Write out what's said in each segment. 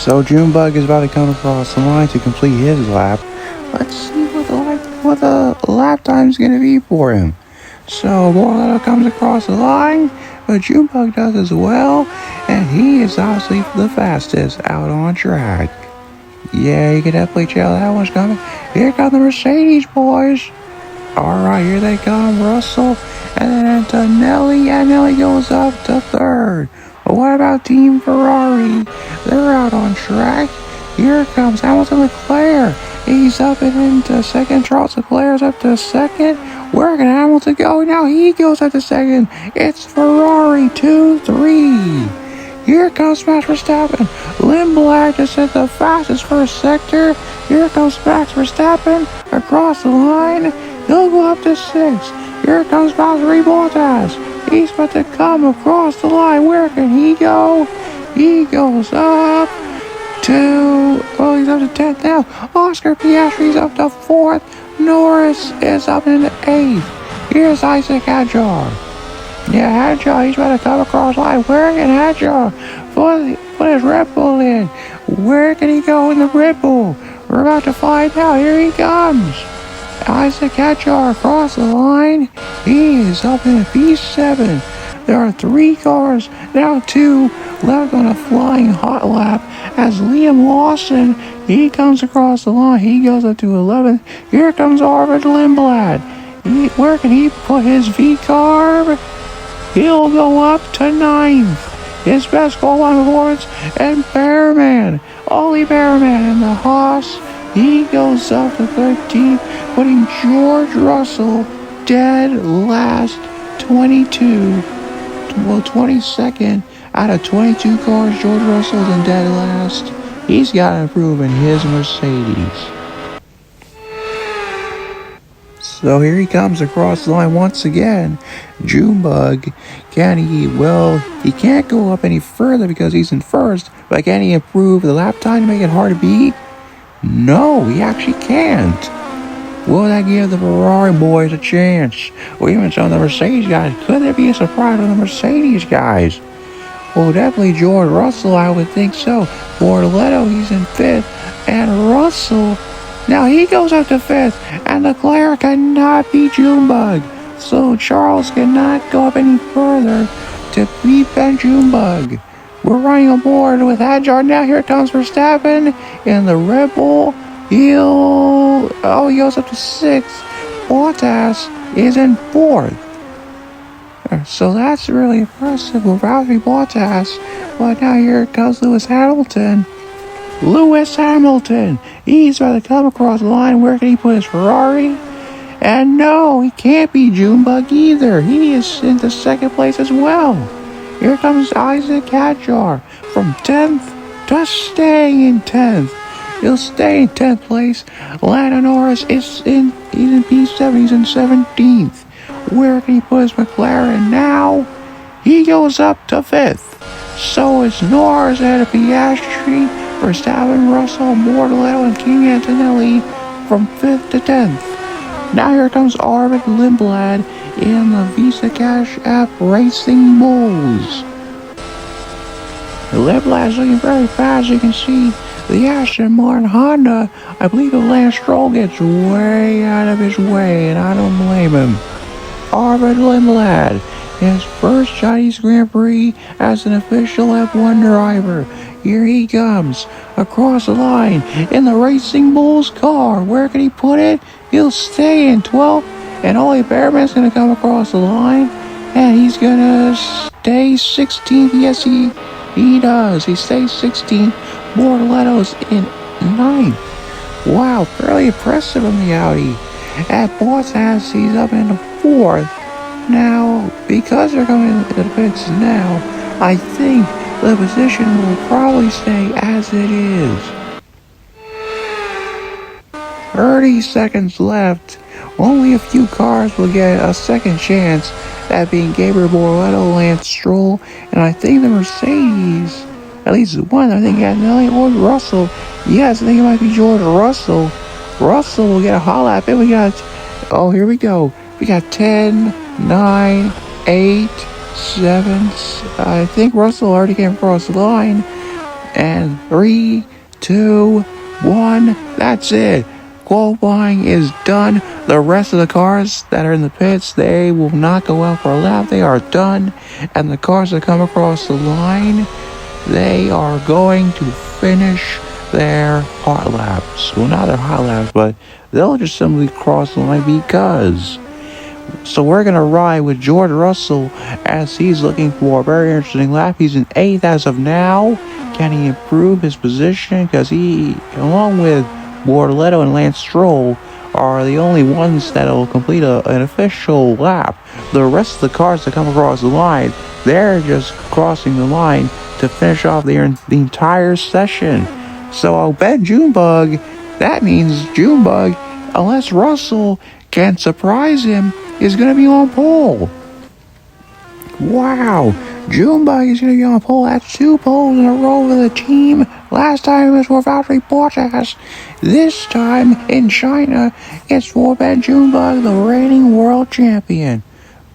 So Junebug is about to come across the line to complete his lap. Let's see what the lap time is going to be for him. So Borletto comes across the line, but Junebug does as well, and he is obviously the fastest out on track. Yeah, you can definitely tell that one's coming. Here come the Mercedes boys. Alright, here they come, Russell, and then Antonelli, and Nelly goes up to third. But what about Team Ferrari? They're out on track. Here comes Hamilton Leclerc. He's up and into second. Charles Leclerc's up to second. Where can Hamilton go? Now he goes up to second. It's Ferrari 2-3. Here comes Max Verstappen. Lindblad just hit the fastest first sector. Here comes Max Verstappen across the line. He'll go up to 6. Here comes Valtteri Bottas. He's about to come across the line. Where can he go? He goes up to... well, he's up to 10th now. Oscar Piastri's up to 4th. Norris is up in 8th. Here's Isaac Hadjar. Yeah, Hadjar, he's about to come across the line. Where can Hadjar put his Red Bull in? Where can he go in the Red Bull? We're about to find out. Here he comes. Isaac Hadjar across the line. He is up in P7. There are 3 cars, now 2, left on a flying hot lap as Liam Lawson, he comes across the line. He goes up to 11th. Here comes Arvid Lindblad. Where can he put his V-carb? He'll go up to 9th. His best qualifying performance, and Bearman, Ollie Bearman in the Haas, he goes up to 13th, putting George Russell dead last, 22nd out of 22 cars. George Russell's in dead last. He's got to improve in his Mercedes. So here he comes across the line once again. Junebug, he can't go up any further because he's in first, but can he improve the lap time to make it hard to beat? No, he actually can't. Will that give the Ferrari boys a chance? Or even some of the Mercedes guys? Could there be a surprise on the Mercedes guys? Well, definitely George Russell, I would think so. Bortoletto, he's in 5th. And Russell, now he goes up to 5th. And Leclerc cannot beat Junebug. So Charles cannot go up any further to beat Junebug. We're running aboard with Hadjar. Now here comes Verstappen in the Red Bull. He goes up to 6th. Bottas is in 4th. So that's really impressive with Valtteri Bottas. But now here comes Lewis Hamilton. He's about to come across the line. Where can he put his Ferrari? And no, he can't be Junebug either. He is into 2nd place as well. Here comes Isaac Hadjar from 10th to staying in 10th. He'll stay in 10th place. Lando Norris he's in P7. He's in 17th. Where can he put his McLaren now? He goes up to 5th. So is Norris ahead of Piastri, Verstappen, Russell, Bortoletto, and King Antonelli from 5th to 10th. Now here comes Arvid Lindblad in the Visa Cash App Racing Bulls. Lindblad's looking very fast. You can see the Aston Martin Honda. I believe the Lance Stroll gets way out of his way, and I don't blame him. Arvid Lindblad, his first Chinese Grand Prix as an official F1 driver. Here he comes across the line in the Racing Bulls car. Where can he put it? He'll stay in 12th, and Ollie Bearman's going to come across the line, and he's going to stay 16th. Yes, he does. He stays 16th. Bortoletto's in 9th. Wow, fairly impressive in the Audi. At Bottas, he's up in the 4th. Now, because they're coming to the pits now, I think the position will probably stay as it is. 30 seconds left. Only a few cars will get a second chance, that being Gabriel Bortoletto, Lance Stroll, and I think the Mercedes, at least one, I think Antonelli or Russell. Yes, I think it might be George Russell. Russell will get a hot lap, and here we go. We got 10, 9, 8, 7, I think Russell already came across the line. And 3, 2, 1. That's it. Qualifying is done. The rest of the cars that are in the pits, they will not go out for a lap. They are done. And the cars that come across the line, they are going to finish their hot laps. Well, not their hot laps, but they'll just simply cross the line because. So we're going to ride with George Russell as he's looking for a very interesting lap. He's in 8th as of now. Can he improve his position? Because he, along with Bortoletto and Lance Stroll, are the only ones that will complete an official lap. The rest of the cars that come across the line, they're just crossing the line to finish off the entire session. So Ben Junebug, that means Junebug, unless Russell can surprise him, is going to be on pole. Wow, Junebug is going to be on pole. That's 2 poles in a row for the team. Last time it was for Valtteri Bottas. This time in China, it's for Ben Junebug, the reigning world champion.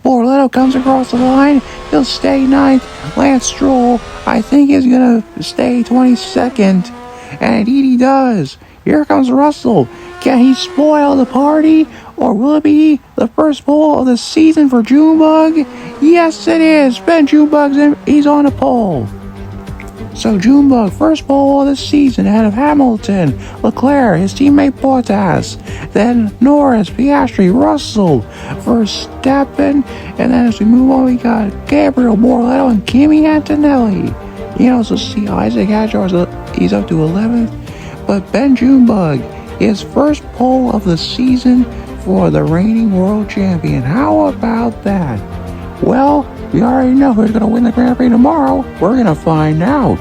Bortoletto comes across the line. He'll stay 9th. Lance Stroll, I think, is going to stay 22nd. And indeed he does. Here comes Russell. Can he spoil the party? Or will it be the first pole of the season for Junebug? Yes, it is. Ben Junebug's he's on a pole. So Junebug, first pole of the season ahead of Hamilton, Leclerc, his teammate Bottas, then Norris, Piastri, Russell, Verstappen, and then as we move on, we got Gabriel Bortoletto and Kimi Antonelli. You can also see Isaac Hadjar, he's up to 11th, but Ben Junebug, his first pole of the season for the reigning world champion. How about that? Well, we already know who's going to win the Grand Prix tomorrow. We're going to find out.